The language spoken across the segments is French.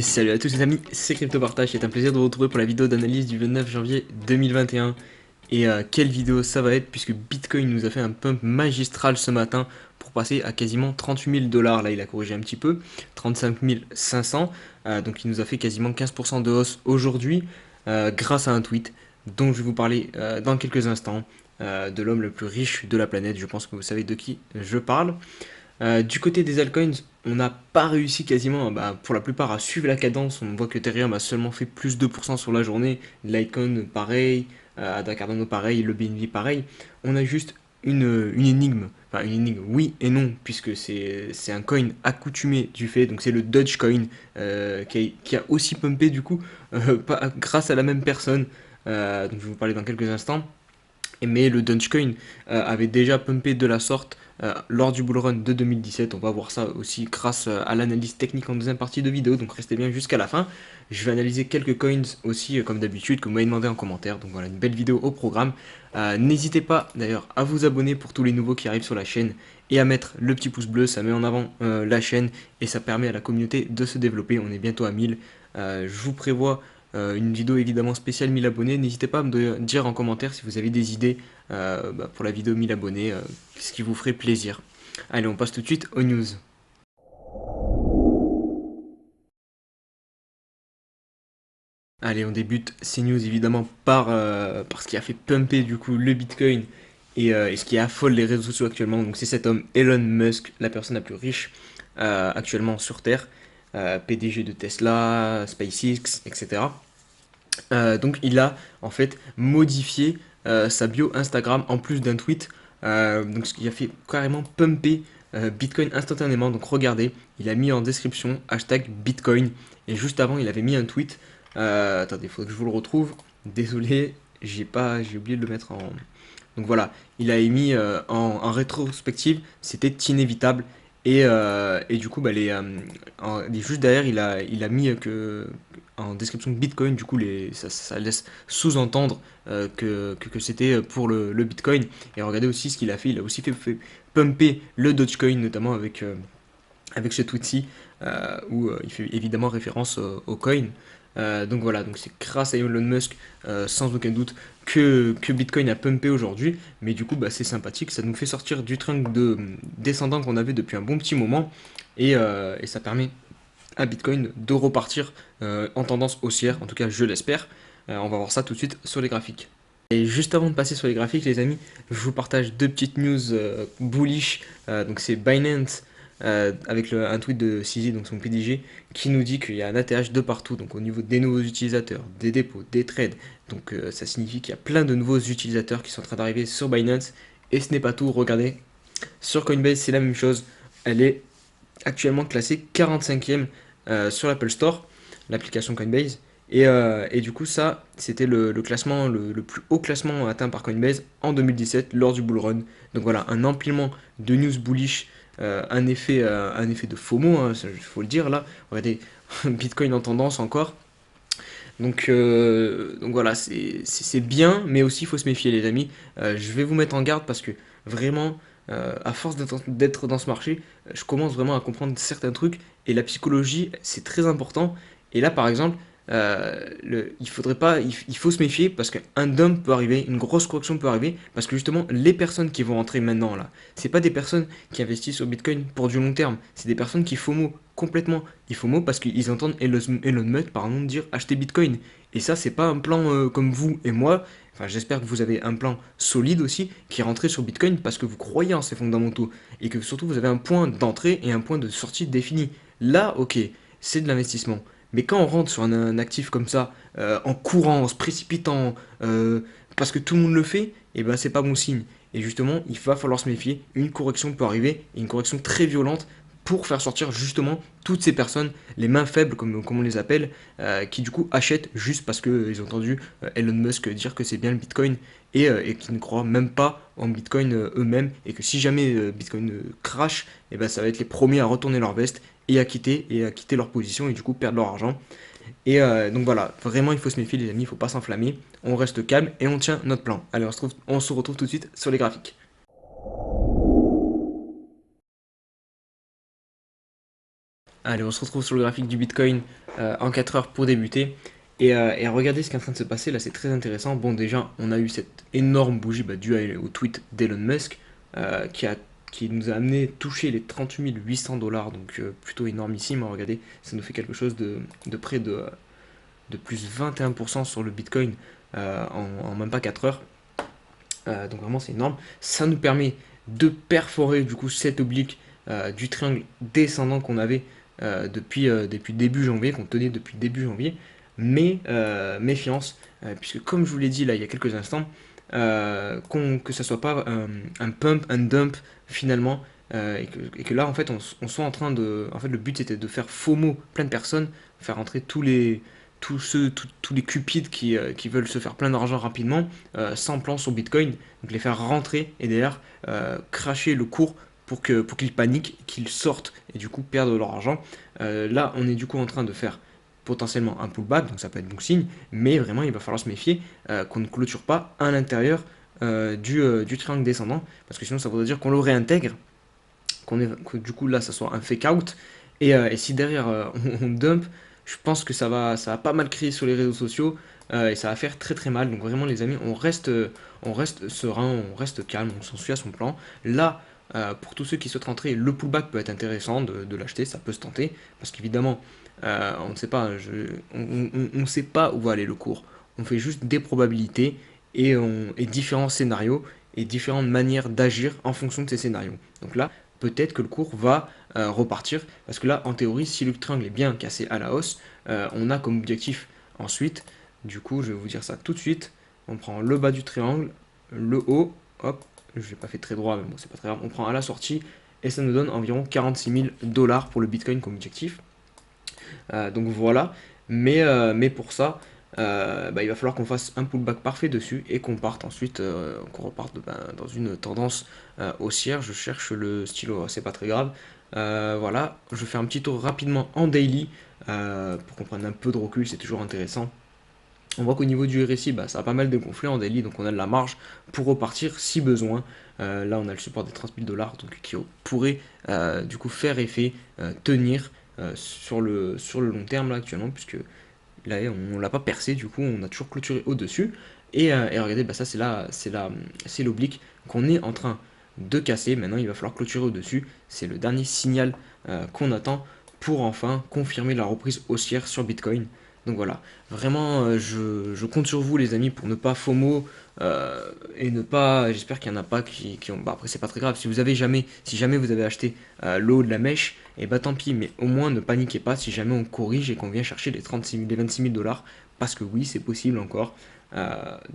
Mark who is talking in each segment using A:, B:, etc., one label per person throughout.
A: Et salut à tous les amis, c'est CryptoPartage, c'est un plaisir de vous retrouver pour la vidéo d'analyse du 29 janvier 2021. Et quelle vidéo ça va être puisque Bitcoin nous a fait un pump magistral ce matin pour passer à quasiment 38 000 dollars. Là il a corrigé un petit peu, 35 500, donc il nous a fait quasiment 15% de hausse aujourd'hui grâce à un tweet dont je vais vous parler dans quelques instants, de l'homme le plus riche de la planète. Je pense que vous savez de qui je parle. Du côté des altcoins, on n'a pas réussi quasiment, pour la plupart, à suivre la cadence. On voit que Ethereum a seulement fait plus 2% sur la journée, Litecoin pareil, Ada Cardano pareil, le BNB pareil. On a juste une énigme, enfin une énigme, oui et non, puisque c'est un coin accoutumé du fait, donc c'est le Dogecoin qui a aussi pumpé du coup, grâce à la même personne, donc je vais vous parler dans quelques instants. Mais le Dogecoin avait déjà pumpé de la sorte lors du bullrun de 2017. On va voir ça aussi grâce à l'analyse technique en deuxième partie de vidéo. Donc restez bien jusqu'à la fin. Je vais analyser quelques coins aussi, comme d'habitude, que vous m'avez demandé en commentaire. Donc voilà, une belle vidéo au programme. N'hésitez pas d'ailleurs à vous abonner pour tous les nouveaux qui arrivent sur la chaîne et à mettre le petit pouce bleu. Ça met en avant la chaîne et ça permet à la communauté de se développer. On est bientôt à 1000. Je vous prévois une vidéo évidemment spéciale 1000 abonnés. N'hésitez pas à me dire en commentaire si vous avez des idées pour la vidéo 1000 abonnés, ce qui vous ferait plaisir. Allez, on passe tout de suite aux news. Allez, on débute ces news évidemment par ce qui a fait pumper du coup le Bitcoin et ce qui affole les réseaux sociaux actuellement. Donc c'est cet homme Elon Musk, la personne la plus riche actuellement sur Terre, PDG de Tesla, SpaceX, etc. Donc il a en fait modifié sa bio Instagram en plus d'un tweet, donc ce qui a fait carrément pumper Bitcoin instantanément. Donc regardez, il a mis en description hashtag Bitcoin et juste avant il avait mis un tweet. Attendez, il faut que je vous le retrouve. Désolé, j'ai oublié de le mettre en. Donc voilà, il a émis en rétrospective, c'était inévitable. Et du coup, juste derrière, il a mis en description Bitcoin, du coup, ça laisse sous-entendre que c'était pour le Bitcoin. Et regardez aussi ce qu'il a fait, il a aussi fait pumper le Dogecoin, notamment avec ce tweet-ci, où il fait évidemment référence au coin. Donc voilà, donc c'est grâce à Elon Musk, sans aucun doute, que Bitcoin a pumpé aujourd'hui. Mais du coup, c'est sympathique, ça nous fait sortir du train de descendant qu'on avait depuis un bon petit moment. Et ça permet à Bitcoin de repartir en tendance haussière, en tout cas je l'espère. On va voir ça tout de suite sur les graphiques. Et juste avant de passer sur les graphiques, les amis, je vous partage deux petites news bullish. Donc c'est Binance avec un tweet de CZ, donc son PDG, qui nous dit qu'il y a un ATH de partout, donc au niveau des nouveaux utilisateurs, des dépôts, des trades. Donc ça signifie qu'il y a plein de nouveaux utilisateurs qui sont en train d'arriver sur Binance. Et ce n'est pas tout, regardez, sur Coinbase c'est la même chose. Elle est actuellement classée 45e sur l'Apple Store, l'application Coinbase. Et du coup, ça, c'était le classement, le plus haut classement atteint par Coinbase en 2017 lors du bull run. Donc voilà, un empilement de news bullish, un effet de FOMO, hein, il faut le dire là. Regardez, Bitcoin en tendance encore. Donc voilà, c'est bien, mais aussi il faut se méfier, les amis. Je vais vous mettre en garde parce que vraiment, à force d'être dans ce marché, je commence vraiment à comprendre certains trucs et la psychologie, c'est très important. Et là, par exemple, il faudrait pas, il faut se méfier parce qu'un dump peut arriver, une grosse correction peut arriver parce que justement, les personnes qui vont entrer maintenant là, c'est pas des personnes qui investissent au Bitcoin pour du long terme, c'est des personnes qui FOMO complètement. Ils FOMO parce qu'ils entendent Elon Musk par exemple dire acheter Bitcoin. Et ça, c'est pas un plan comme vous et moi. Enfin, j'espère que vous avez un plan solide aussi qui est rentré sur Bitcoin parce que vous croyez en ses fondamentaux et que surtout vous avez un point d'entrée et un point de sortie défini. Là, ok, c'est de l'investissement. Mais quand on rentre sur un actif comme ça, en courant, en se précipitant, parce que tout le monde le fait, et ben c'est pas bon signe. Et justement, il va falloir se méfier. Une correction peut arriver, et une correction très violente, pour faire sortir justement toutes ces personnes, les mains faibles comme on les appelle, qui du coup achètent juste parce qu'ils ont entendu Elon Musk dire que c'est bien le Bitcoin et qui ne croient même pas en Bitcoin eux-mêmes et que si jamais Bitcoin crash, et ben ça va être les premiers à retourner leur veste et à quitter leur position et du coup perdre leur argent. Donc voilà, vraiment il faut se méfier les amis, il faut pas s'enflammer, on reste calme et on tient notre plan. Allez, on se retrouve tout de suite sur les graphiques. Allez, on se retrouve sur le graphique du Bitcoin en 4 heures pour débuter. Et regardez ce qui est en train de se passer, là c'est très intéressant. Bon déjà, on a eu cette énorme bougie due au tweet d'Elon Musk euh, qui, a, qui nous a amené toucher les 38 800 dollars, donc plutôt énormissime. Hein. Regardez, ça nous fait quelque chose de près de plus 21% sur le Bitcoin en même pas 4 heures. Donc vraiment c'est énorme. Ça nous permet de perforer du coup cette oblique du triangle descendant qu'on avait depuis début janvier, qu'on tenait depuis début janvier. Mais méfiance, puisque comme je vous l'ai dit là il y a quelques instants, que ça soit pas un pump, un dump finalement, et que là en fait on soit en train de... En fait le but c'était de faire FOMO plein de personnes, faire rentrer tous les cupides qui veulent se faire plein d'argent rapidement, sans plan sur Bitcoin, donc les faire rentrer et derrière cracher le cours pour qu'ils paniquent, qu'ils sortent et du coup perdent leur argent. Là, on est du coup en train de faire potentiellement un pullback, donc ça peut être bon signe, mais vraiment il va falloir se méfier qu'on ne clôture pas à l'intérieur du triangle descendant, parce que sinon ça voudrait dire qu'on le réintègre, que du coup là ça soit un fake out, et si derrière on dump, je pense que ça va pas mal crier sur les réseaux sociaux, et ça va faire très très mal. Donc vraiment les amis, on reste serein, on reste calme, on s'en suit à son plan. Là, pour tous ceux qui souhaitent rentrer, le pullback peut être intéressant de l'acheter, ça peut se tenter, parce qu'évidemment, on ne sait pas, on sait pas où va aller le cours. On fait juste des probabilités et différents scénarios et différentes manières d'agir en fonction de ces scénarios. Donc là, peut-être que le cours va repartir, parce que là, en théorie, si le triangle est bien cassé à la hausse, on a comme objectif ensuite, du coup, je vais vous dire ça tout de suite, on prend le bas du triangle, le haut, hop, je l'ai pas fait très droit, mais bon, c'est pas très grave, on prend à la sortie, et ça nous donne environ 46 000 dollars pour le Bitcoin comme objectif. Donc voilà, mais pour ça, il va falloir qu'on fasse un pullback parfait dessus et qu'on parte ensuite, qu'on reparte dans une tendance haussière. Je cherche le stylo, c'est pas très grave. Voilà, je fais un petit tour rapidement en daily pour qu'on prenne un peu de recul, c'est toujours intéressant. On voit qu'au niveau du RSI, ça a pas mal dégonflé en daily, donc on a de la marge pour repartir si besoin. Là, on a le support des 30 000 dollars, donc qui pourrait du coup faire effet, tenir sur le long terme là actuellement, puisque là on l'a pas percé, du coup on a toujours clôturé au-dessus. Et regardez, ça c'est l'oblique qu'on est en train de casser. Maintenant, il va falloir clôturer au-dessus. C'est le dernier signal qu'on attend pour enfin confirmer la reprise haussière sur Bitcoin. Donc voilà, vraiment, je compte sur vous les amis pour ne pas FOMO et ne pas. J'espère qu'il n'y en a pas qui ont. Après, c'est pas très grave. Si jamais vous avez acheté le haut de la mèche, et tant pis, mais au moins ne paniquez pas si jamais on corrige et qu'on vient chercher les 36 000, les 26 000 dollars, parce que oui, c'est possible encore.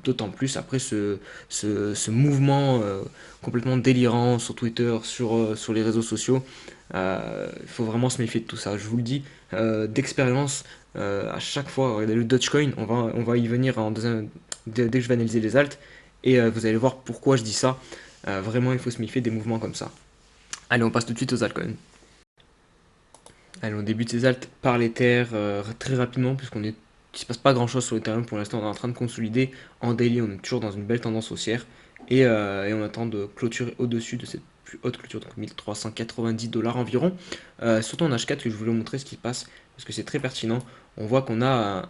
A: D'autant plus après ce mouvement complètement délirant sur Twitter, sur les réseaux sociaux. Il faut vraiment se méfier de tout ça. Je vous le dis d'expérience à chaque fois. Regardez le Dogecoin, on va y venir dès que je vais analyser les alts. Et vous allez voir pourquoi je dis ça. Vraiment, il faut se méfier des mouvements comme ça. Allez, on passe tout de suite aux altcoins. Allez, on débute ces alts par l'Ether très rapidement, puisqu'on est il se passe pas grand chose sur l'Ethereum pour l'instant, on est en train de consolider. En daily, on est toujours dans une belle tendance haussière et on attend de clôturer au-dessus de cette plus haute clôture, donc 1390 dollars environ. Surtout en H4 que je voulais vous montrer ce qui se passe parce que c'est très pertinent. On voit qu'on a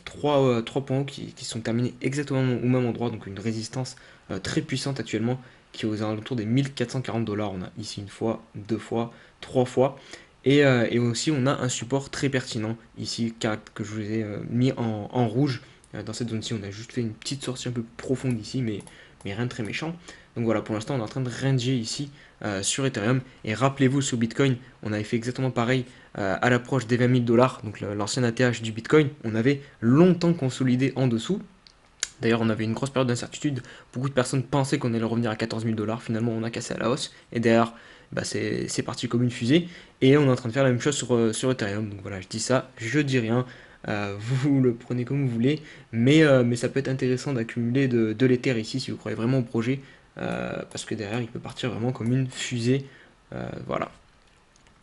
A: 3 points hauts qui sont terminés exactement au même endroit, donc une résistance très puissante actuellement qui est aux alentours des 1440 dollars. On a ici une fois, deux fois, trois fois. Et aussi, on a un support très pertinent ici que je vous ai mis en rouge. Dans cette zone-ci, on a juste fait une petite sortie un peu plus profonde ici, mais rien de très méchant. Donc voilà, pour l'instant, on est en train de ranger ici sur Ethereum. Et rappelez-vous, sur Bitcoin, on avait fait exactement pareil à l'approche des 20 000 dollars, donc l'ancien ATH du Bitcoin. On avait longtemps consolidé en dessous. D'ailleurs, on avait une grosse période d'incertitude. Beaucoup de personnes pensaient qu'on allait revenir à 14 000 dollars. Finalement, on a cassé à la hausse. Et derrière, c'est parti comme une fusée. Et on est en train de faire la même chose sur Ethereum. Donc voilà, je dis ça, je dis rien. Vous le prenez comme vous voulez. Mais ça peut être intéressant d'accumuler de l'Ether ici si vous croyez vraiment au projet. Parce que derrière, il peut partir vraiment comme une fusée. Voilà.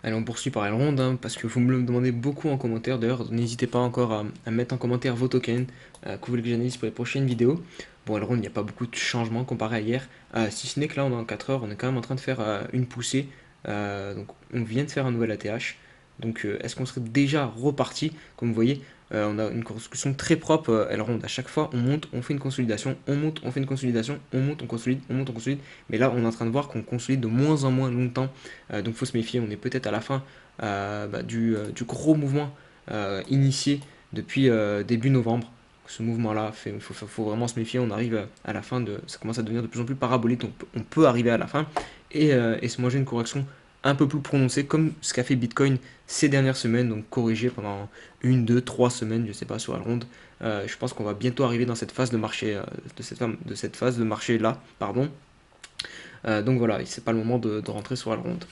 A: Allez, on poursuit par Elrond, hein, parce que vous me le demandez beaucoup en commentaire. D'ailleurs, n'hésitez pas encore à mettre en commentaire vos tokens que vous voulez que j'analyse pour les prochaines vidéos. Bon, Elrond, il n'y a pas beaucoup de changements comparé à hier. Si ce n'est que là, on est en 4 heures, on est quand même en train de faire une poussée. Donc, on vient de faire un nouvel ATH. Donc est-ce qu'on serait déjà reparti? Comme vous voyez, on a une construction très propre, elle ronde. À chaque fois, on monte, on fait une consolidation, on monte, on fait une consolidation, on monte, on consolide, on monte, on consolide. Mais là, on est en train de voir qu'on consolide de moins en moins longtemps. Donc il faut se méfier, on est peut-être à la fin du gros mouvement initié depuis début novembre. Ce mouvement-là, faut vraiment se méfier. On arrive à la fin ça commence à devenir de plus en plus parabolique, donc on peut arriver à la fin et se manger une correction un peu plus prononcée, comme ce qu'a fait Bitcoin ces dernières semaines, donc corrigé pendant une, deux, trois semaines, je sais pas, sur la ronde. Je pense qu'on va bientôt arriver dans cette phase de marché, de cette phase de marché là, pardon. Donc voilà, c'est pas le moment de rentrer sur la ronde.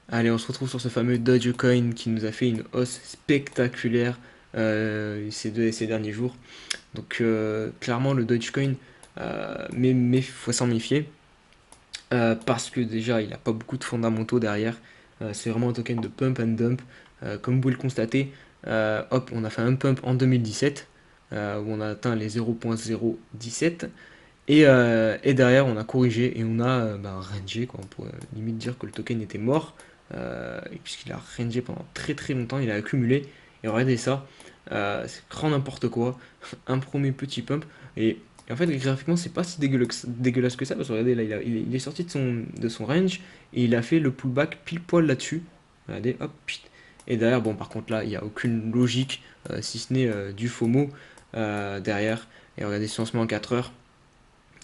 A: Allez, on se retrouve sur ce fameux Dogecoin qui nous a fait une hausse spectaculaire ces derniers jours. Donc clairement le Dogecoin, mais faut s'en méfier parce que déjà il n'a pas beaucoup de fondamentaux derrière. C'est vraiment un token de pump and dump. Comme vous pouvez le constater, hop, on a fait un pump en 2017 où on a atteint les 0.017 et derrière on a corrigé et on a rangé, quoi. On pourrait limite dire que le token était mort et puisqu'il a rangé pendant très très longtemps, il a accumulé et regardez ça, c'est grand n'importe quoi. Un premier petit pump et en fait graphiquement c'est pas si dégueulasse que ça parce que regardez là il est sorti de son range et il a fait le pullback pile poil là-dessus. Regardez, hop, pit. Et derrière, bon, par contre là il n'y a aucune logique si ce n'est du FOMO derrière. Et regardez, si on se met en 4 heures,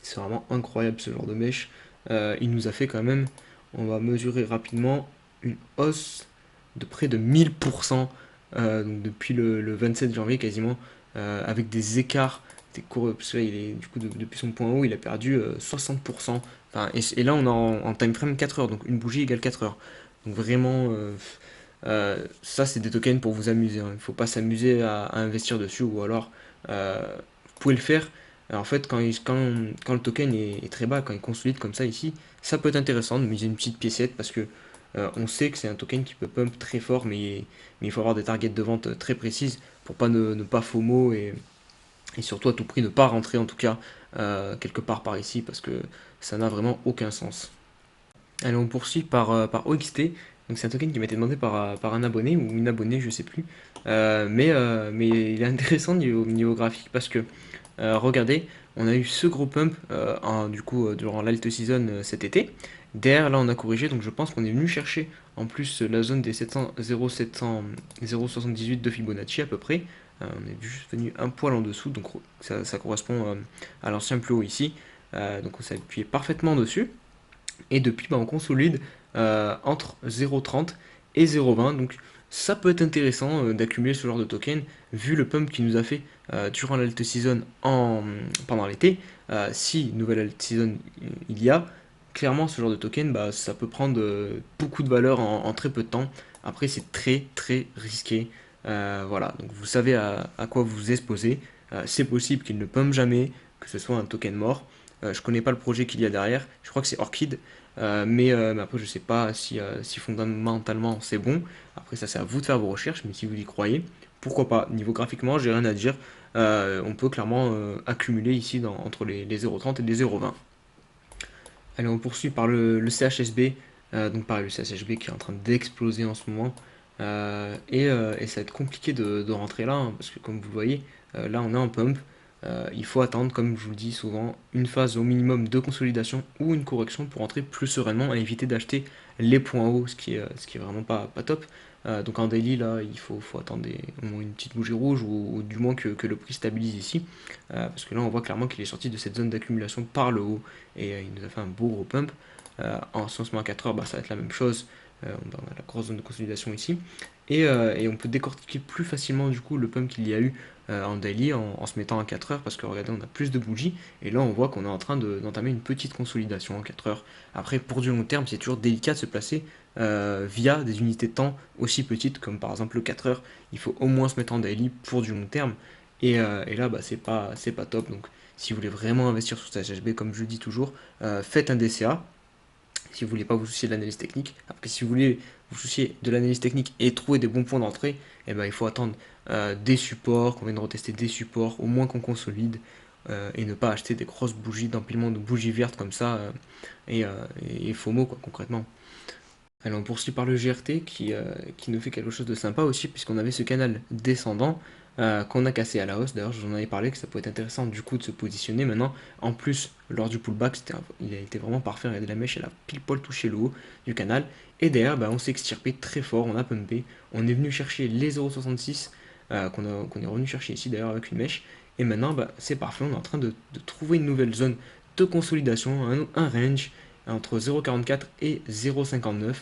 A: c'est vraiment incroyable ce genre de mèche. Il nous a fait quand même, on va mesurer rapidement, une hausse de près de 1000% donc depuis le 27 janvier quasiment, avec des écarts. Parce que là, du coup, depuis son point haut, il a perdu 60%. Enfin, et là, on est en time frame 4 heures, donc une bougie égale 4 heures. Donc vraiment, ça, c'est des tokens pour vous amuser, hein. Il ne faut pas s'amuser à investir dessus, ou alors, vous pouvez le faire. Alors, en fait, quand le token est très bas, quand il consolide comme ça ici, ça peut être intéressant de miser une petite piécette parce que on sait que c'est un token qui peut pump très fort, mais il faut avoir des targets de vente très précises pour pas ne pas FOMO et surtout à tout prix ne pas rentrer en tout cas quelque part par ici parce que ça n'a vraiment aucun sens. Allez, on poursuit par OXT. Donc c'est un token qui m'a été demandé par un abonné ou une abonnée, je sais plus. Mais il est intéressant niveau graphique parce que regardez, on a eu ce gros pump du coup durant l'alt season cet été. Derrière là on a corrigé, donc je pense qu'on est venu chercher en plus la zone des 700, 0,700, 0,78 de Fibonacci à peu près. On est juste venu un poil en dessous, donc ça correspond à l'ancien plus haut ici. Donc on s'est appuyé parfaitement dessus. Et depuis, on consolide entre 0,30 et 0,20. Donc ça peut être intéressant d'accumuler ce genre de token, vu le pump qu'il nous a fait durant l'alt season pendant l'été. Si nouvelle alt season il y a, clairement ce genre de token, ça peut prendre beaucoup de valeur en très peu de temps. Après, c'est très très risqué. Voilà, donc vous savez à quoi vous vous exposez. C'est possible qu'il ne pump jamais, que ce soit un token mort. Je connais pas le projet qu'il y a derrière. Je crois que c'est Orchid. Mais après, je sais pas si fondamentalement c'est bon. Après, ça, c'est à vous de faire vos recherches. Mais si vous y croyez, pourquoi pas. Niveau graphiquement, j'ai rien à dire. On peut clairement accumuler ici entre les 0,30 et les 0,20. Allez, on poursuit par le CHSB. Donc, pareil, le CHSB qui est en train d'exploser en ce moment. Et ça va être compliqué de rentrer là, hein, parce que comme vous le voyez, là on est en pump. Il faut attendre, comme je vous le dis souvent, une phase au minimum de consolidation ou une correction pour entrer plus sereinement et éviter d'acheter les points hauts, ce qui est vraiment pas top. Donc en daily, là, il faut attendre au moins une petite bougie rouge ou du moins que le prix stabilise ici. Parce que là, on voit clairement qu'il est sorti de cette zone d'accumulation par le haut et il nous a fait un beau gros pump. En ce moment à 4 heures, ça va être la même chose. On a la grosse zone de consolidation ici. Et on peut décortiquer plus facilement du coup le pump qu'il y a eu en daily en se mettant à 4 heures parce que regardez, on a plus de bougies et là on voit qu'on est en train d'entamer une petite consolidation en 4 heures. Après, pour du long terme, c'est toujours délicat de se placer via des unités de temps aussi petites comme par exemple le 4 heures. Il faut au moins se mettre en daily pour du long terme et là c'est pas top. Donc si vous voulez vraiment investir sur cette HHB, comme je le dis toujours, faites un DCA si vous voulez pas vous soucier de l'analyse technique. Après, si vous voulez vous soucier de l'analyse technique et trouver des bons points d'entrée, il faut attendre des supports, qu'on vienne retester des supports, au moins qu'on consolide, et ne pas acheter des grosses bougies, d'empilement de bougies vertes comme ça, et FOMO, quoi, concrètement. Allez, on poursuit par le GRT qui nous fait quelque chose de sympa aussi, puisqu'on avait ce canal descendant qu'on a cassé à la hausse. D'ailleurs, je vous en avais parlé que ça pouvait être intéressant du coup de se positionner maintenant. En plus, lors du pullback, il a été vraiment parfait. Regardez, la mèche, elle a pile poil touché le haut du canal. Et derrière, bah, on s'est extirpé très fort, on a pumpé. On est venu chercher les 0,66 qu'on est revenu chercher ici d'ailleurs avec une mèche. Et maintenant, bah, c'est parfait, on est en train de trouver une nouvelle zone de consolidation, un range entre 0,44 et 0,59.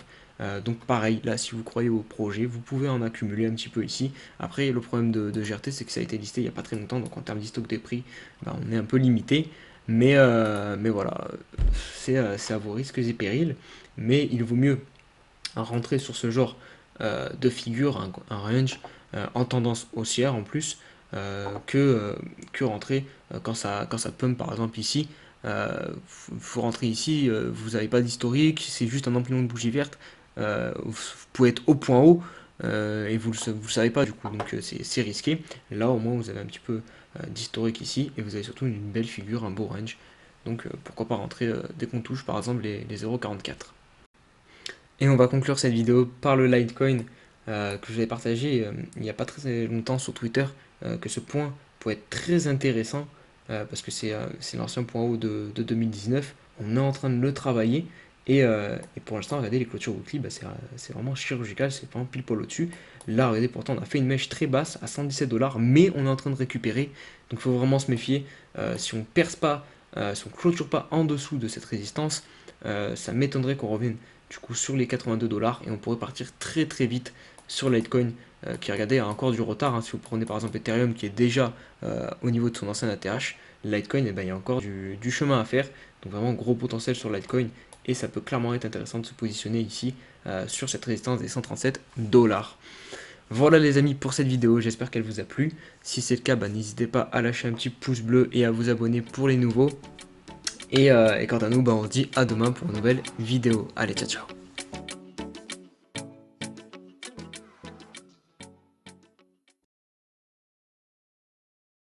A: Donc pareil, là si vous croyez au projet, vous pouvez en accumuler un petit peu ici. Après le problème de GRT c'est que ça a été listé il n'y a pas très longtemps, donc en termes d'historique des prix, bah, on est un peu limité. Mais voilà, c'est à vos risques et périls. Mais il vaut mieux rentrer sur ce genre de figure, un range en tendance haussière en plus, que rentrer quand ça pump par exemple ici. Faut rentrer ici, vous n'avez pas d'historique, c'est juste un empilement de bougie verte. Vous pouvez être au point haut et vous le savez pas du coup, donc c'est risqué. Là au moins vous avez un petit peu d'historique ici et vous avez surtout une belle figure, un beau range. Donc pourquoi pas rentrer dès qu'on touche par exemple les 0,44. Et on va conclure cette vidéo par le Litecoin que j'avais partagé il n'y a pas très longtemps sur Twitter, que ce point pourrait être très intéressant parce que c'est l'ancien point haut de 2019. On est en train de le travailler et pour l'instant, regardez les clôtures weekly, bah, c'est vraiment chirurgical, c'est vraiment pile poil au-dessus. Là, regardez, pourtant, on a fait une mèche très basse à 117 $, mais on est en train de récupérer. Donc il faut vraiment se méfier. Si on perce pas, si on clôture pas en dessous de cette résistance, ça m'étonnerait qu'on revienne du coup sur les 82 $ et on pourrait partir très très vite sur Litecoin qui regardez a encore du retard, hein. Si vous prenez par exemple Ethereum qui est déjà au niveau de son ancien ATH, Litecoin ben, il y a encore du chemin à faire, donc vraiment gros potentiel sur Litecoin et ça peut clairement être intéressant de se positionner ici sur cette résistance des 137 $. Voilà les amis pour cette vidéo, j'espère qu'elle vous a plu. Si c'est le cas, ben, n'hésitez pas à lâcher un petit pouce bleu et à vous abonner pour les nouveaux. Et quant à nous, ben, on se dit à demain pour une nouvelle vidéo. Allez, ciao ciao.